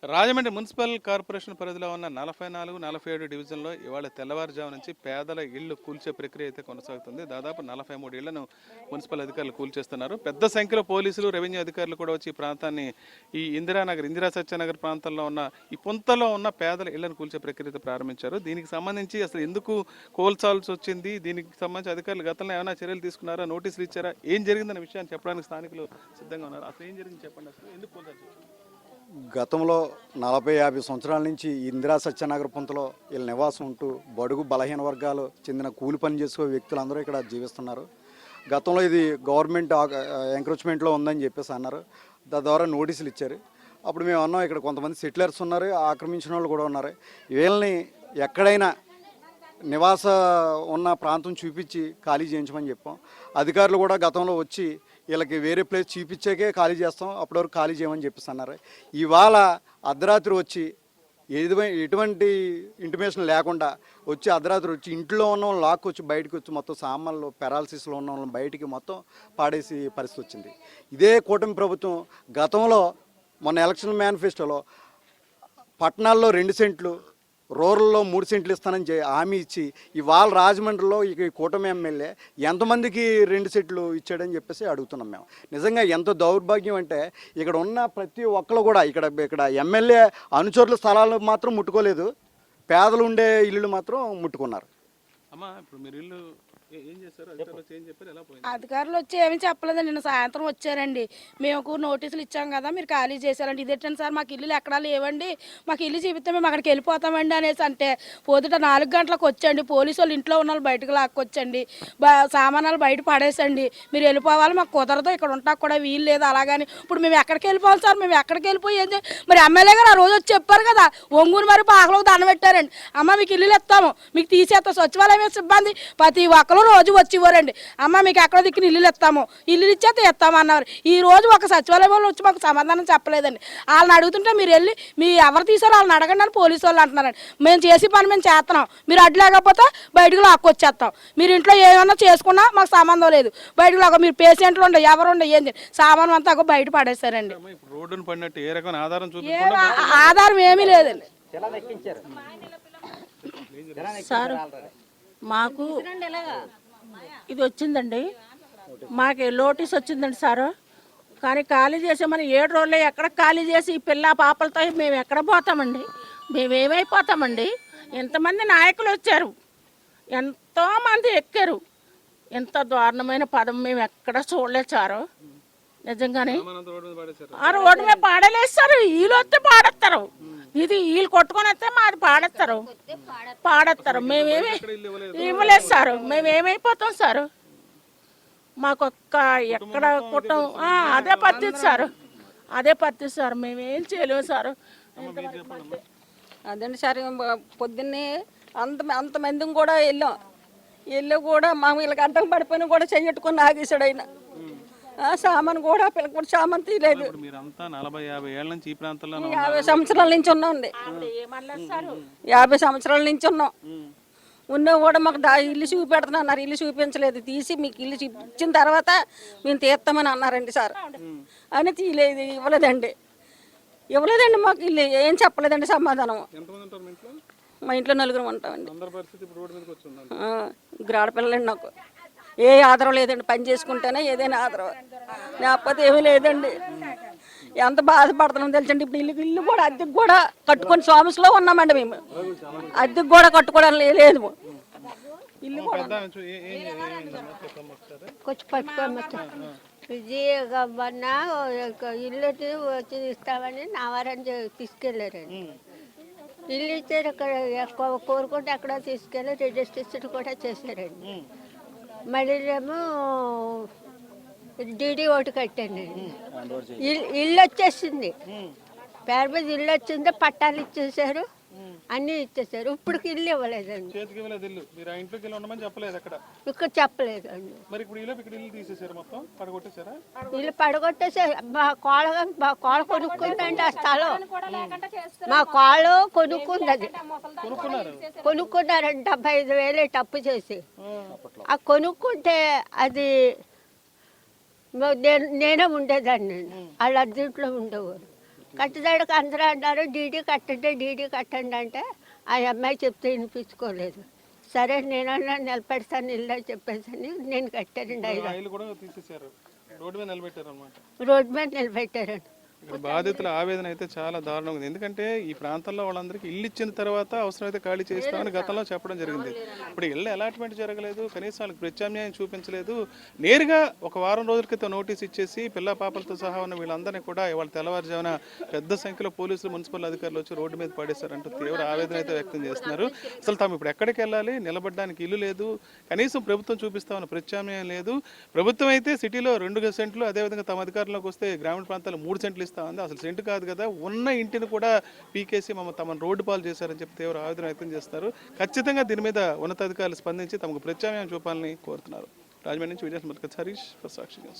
Rajahmundry municipal corporation పరిధిలో ఉన్న 44, 47 డివిజన్లో ఇవాళ తెల్లవారుజాము నుంచి పేదల ఇళ్లు కూల్చే ప్రక్రియ అయితే కొనసాగుతుంది. దాదాపు 43 ఇళ్లను మున్సిపల్ అధికారులు కూల్చేస్తున్నారు. పెద్ద సంఖ్యలో పోలీసులు, రెవెన్యూ అధికారులు కూడా వచ్చి ఈ ప్రాంతాన్ని, ఈ ఇందిరా సత్యనగర్ ప్రాంతంలో ఉన్న ఈ పుంతలో ఉన్న పేదల ఇళ్లను కూల్చే ప్రక్రియ ప్రారంభించారు. దీనికి సంబంధించి అసలు ఎందుకు కూల్చాల్సి వచ్చింది, దీనికి సంబంధించి అధికారులు గతంలో ఏమైనా చర్యలు తీసుకున్నారా, నోటీసులు ఇచ్చారా, ఏం జరిగిందన్న విషయాన్ని చెప్పడానికి స్థానికులు సిద్ధంగా ఉన్నారు. అసలు ఏం జరిగింది చెప్పండి, అసలు ఎందుకు కూల్చాల్సి వచ్చింది? గతంలో 40-50 సంవత్సరాల నుంచి ఇందిరా సత్యనగర్ పుంతలో వీళ్ళ నివాసం ఉంటూ బడుగు బలహీన వర్గాలు చెందిన కూలి పని చేసుకునే వ్యక్తులందరూ ఇక్కడ జీవిస్తున్నారు. గతంలో ఇది గవర్నమెంట్ ఎంక్రోచ్మెంట్లో ఉందని చెప్పేసి అన్నారు. ద్వారా నోటీసులు ఇచ్చారు. అప్పుడు మేము అన్నాం, ఇక్కడ కొంతమంది సెటిలర్స్ ఉన్నారు, ఆక్రమించిన వాళ్ళు కూడా ఉన్నారు, వీళ్ళని ఎక్కడైనా నివాస ఉన్న ప్రాంతం చూపించి ఖాళీ చేయించమని చెప్పాం. అధికారులు కూడా గతంలో వచ్చి వీళ్ళకి వేరే ప్లేస్ చూపించాకే ఖాళీ చేస్తాం, అప్పటివరకు ఖాళీ చేయమని చెప్పేసి అన్నారు. ఇవాళ అర్ధరాత్రి వచ్చి ఎటువంటి ఇంటిమేషన్ లేకుండా వచ్చి అర్ధరాత్రి వచ్చి ఇంట్లో ఉన్న వాళ్ళని లాక్కొచ్చి బయటకు వచ్చి మొత్తం సామాన్లు పెరాలసిస్లో ఉన్న వాళ్ళని బయటికి మొత్తం పాడేసి పరిస్థితి వచ్చింది. ఇదే కూటమి ప్రభుత్వం గతంలో మొన్న ఎలక్షన్ మేనిఫెస్టోలో పట్టణాల్లో 2 సెంట్లు, రూరల్లో 3 సెంట్లు ఇస్తానని హామీ ఇచ్చి ఇవాళ రాజమండ్రిలో ఈ కూటమి ఎమ్మెల్యే ఎంతమందికి 2 సెంట్లు ఇచ్చాడని చెప్పేసి అడుగుతున్నాం మేము. నిజంగా ఎంత దౌర్భాగ్యం అంటే ఇక్కడ ఉన్న ప్రతి ఒక్కరు కూడా ఇక్కడ ఎమ్మెల్యే అనుచరుల స్థలాలు మాత్రం ముట్టుకోలేదు, పేదలు ఉండే ఇల్లులు మాత్రం ముట్టుకున్నారు. అమ్మా, ఇప్పుడు మీరు ఇల్లు ఏం చేశారు? అధికారులు వచ్చి ఏమీ చెప్పలేదండి. నిన్న సాయంత్రం వచ్చారండి. మేము నోటీసులు ఇచ్చాం కదా, మీరు ఖాళీ చేశారండి. ఇదేంటండి సార్, మాకు ఇల్లు ఎక్కడా లేవండి, మాకు ఇల్లు చూపిస్తే మేము అక్కడికి వెళ్ళిపోతామండి అనేసి అంటే, పొద్దుట 4 గంటలకు వచ్చండి పోలీసు వాళ్ళు ఇంట్లో ఉన్న వాళ్ళు బయటకు లాక్కొచ్చండి, సామానాలు బయట పడేసండి, మీరు వెళ్ళిపోవాలి, మాకు కుదరదు, ఇక్కడ ఉంటాకు కూడా వీలు లేదు. అలాగని ఇప్పుడు మేము ఎక్కడికి వెళ్ళిపోవాలి సార్, మేము ఎక్కడికి వెళ్ళిపోయి ఏం మరి ఎమ్మెల్యే గారు ఆ రోజు వచ్చి చెప్పారు కదా, ఒంగూరు మరి పాకలకు దండం పెట్టారండి. అమ్మ మీకు ఇల్లు ఇస్తాము, మీకు తీసేస్తాం, సచివాలయం సిబ్బంది ప్రతి ఒక్కరు రోజు వచ్చి ఇవ్వరండి. అమ్మ మీకు ఎక్కడ దిక్కున ఇల్లు ఇస్తాము, ఇల్లు ఇచ్చేస్తే ఇస్తాము అన్నారు. ఈ రోజు ఒక సచివాలయం వాళ్ళు వచ్చి మాకు సమాధానం చెప్పలేదండి. వాళ్ళని అడుగుతుంటే మీరు వెళ్ళి మీ ఎవరు తీసారో వాళ్ళని అడగండి అని పోలీసు వాళ్ళు అంటున్నారండి. మేము చేసే పని మేము చేస్తున్నాం, మీరు అడ్డు లేకపోతే బయటకు లాక్కొచ్చేస్తాం, మీరు ఇంట్లో ఏమన్నా చేసుకున్నా మాకు సంబంధం లేదు, బయటకు లాగా మీరు పేషెంట్లు ఉండే ఎవరు ఉండే ఏంటి సామాన్ అంతా బయట పడేస్తారండి. ఆధారం ఏమీ లేదండి సార్. మాకు ఇది వచ్చిందండి, మాకు నోటీస్ వచ్చిందండి సారు. కానీ ఖాళీ చేసామని 7 రోజులు ఎక్కడ ఖాళీ చేసి ఈ పిల్ల పాపలతో మేము ఎక్కడ పోతామండి, మేమేమైపోతామండి. ఎంతమంది నాయకులు వచ్చారు, ఎంతోమంది ఎక్కారు, ఎంత దారుణమైన పదం మేము ఎక్కడ చూడలేదు సారు. నిజంగానే ఆ రోడ్డు మీద పాడలేస్తారు, వీళ్ళు వస్తే పాడేస్తారు, ఇది వీళ్ళు కొట్టుకొని వస్తే మాది పాడేస్తారు. మేమేమి ఇవ్వలేదు సారు, మేమేమైపోతాం సారు. మాకొక్క ఎక్కడ కుట్టం అదే పద్ధతి సారు, మేమేం చేయలేము సారు. అదండి సార్, పొద్దున్నే అంతమందిని కూడా వెళ్ళి కూడా మా వీళ్ళకి అడ్డం పడిపోయిన కూడా చెయ్యట్టుకుని ఆగేశాడు ఆయన. సామాన్ కూడా పిల్లలు కూడా సామాన్ తీయలేదు. 50 సంవత్సరాల నుంచి ఉన్నాండి, 50 సంవత్సరాల నుంచి ఉన్నాం. ఉన్నా కూడా మాకు ఇల్లు చూపెడుతున్నారు, ఇల్లు చూపించలేదు. తీసి మీకు ఇల్లు చూపించిన తర్వాత మేము తీస్తామని అన్నారండి సార్. అని తీయలేదు, ఇవ్వలేదండి మాకు ఇల్లు. ఏం చెప్పలేదండి సమాధానం. మా ఇంట్లో 4 ఉంటామండి. ఇప్పుడు ఆడపిల్లలండి, నాకు ఏ ఆధారం లేదండి, పని చేసుకుంటేనే ఏదైనా ఆధారం, లేకపోతే ఏమీ లేదండి. ఎంత బాధపడుతున్నాం తెలుసండి. ఇప్పుడు ఇల్లు కూడా అద్దెకు కూడా కట్టుకొని సోమస్లో ఉన్నామండి మేము, అద్దెకు కూడా కట్టుకోవడం లేదు. ఇల్లు కూడా ఇల్లు వచ్చి ఇస్తామని నావారని తీసుకెళ్ళారండి. ఇల్లు ఇచ్చారు, ఇక్కడ కోరుకుంటే అక్కడ తీసుకెళ్ళి రిజిస్ట్రేషన్ కూడా చేశారండి. మళ్ళీ ఏమో డీడీ ఓటు కట్టానండి, ఇల్లు వచ్చేసింది, పేరు మీద ఇల్లు వచ్చింది, పట్టాలు ఇచ్చేసారు, అన్నీ ఇచ్చేసారు. ఇప్పుడు ఇల్లు ఇవ్వలేదండి, ఇక్కడ చెప్పలేదండి. ఇల్లు పడగొట్టేసారు. మా కోళ్ళ కొనుక్కుందండి ఆ స్థలం, మా కోళ్ళు కొనుక్కుంది, అది కొనుక్కున్నారండి 75,000 టప్పు చేసి. ఆ కొనుక్కుంటే అది నేనే ఉండేదాన్ని, వాళ్ళు అద్దెంట్లో ఉండేవారు. కట్టదాడికి అందరూ అన్నారు డీడీ కట్టండి అంటే ఆ అమ్మాయి చెప్తే వినిపించుకోలేదు. సరే నేను నిలబెడతాను ఇల్లు అని చెప్పేసి నేను కట్టానండి. ఆ ఇల్లు కూడా తీసేశారు, రోడ్డు మీద నిలబెట్టారు అనమాట. రోడ్డు మీద నిలబెట్టారండి. ఇక్కడ బాధితుల ఆవేదన అయితే చాలా దారుణంగా ఉంది. ఎందుకంటే ఈ ప్రాంతంలో వాళ్ళందరికీ ఇల్లు ఇచ్చిన తర్వాత అవసరమైతే ఖాళీ చేస్తామని గతంలో చెప్పడం జరిగింది. ఇప్పుడు ఇల్లు అలాట్మెంట్ జరగలేదు, కనీసం వాళ్ళకి ప్రత్యామ్నాయం చూపించలేదు. నేరుగా ఒక వారం రోజుల క్రితం నోటీస్ ఇచ్చేసి పిల్ల పాపలతో సహా ఉన్న వీళ్ళందరినీ కూడా ఇవాళ తెల్లవారుజామున పెద్ద సంఖ్యలో పోలీసులు, మున్సిపల్ అధికారులు వచ్చి రోడ్డు మీద పడేశారంటూ తీవ్ర ఆవేదన అయితే వ్యక్తం చేస్తున్నారు. అసలు తాము ఇప్పుడు ఎక్కడికి వెళ్ళాలి, నిలబడడానికి ఇల్లు లేదు, కనీసం ప్రభుత్వం చూపిస్తామన్న ప్రత్యామ్నాయం లేదు. ప్రభుత్వం అయితే సిటీలో 2 సెంట్లు, అదేవిధంగా తమ అధికారంలోకి వస్తే గ్రామీణ ప్రాంతాల్లో 3 సెంట్లు ఇస్తా ఉంది. అసలు సెంటు కాదు కదా, ఉన్న ఇంటిని కూడా పీకేసి తమను రోడ్డు పాలు చేశారని చెప్పి తీవ్ర ఆవేదన వ్యక్తం చేస్తున్నారు. ఖచ్చితంగా దీని మీద ఉన్నతాధికారులు స్పందించి తమకు ప్రత్యామ్నాయం చూపాలని కోరుతున్నారు. రాజమండ్రి నుంచి విజయ హరీష్ ఫర్ సాక్షి న్యూస్.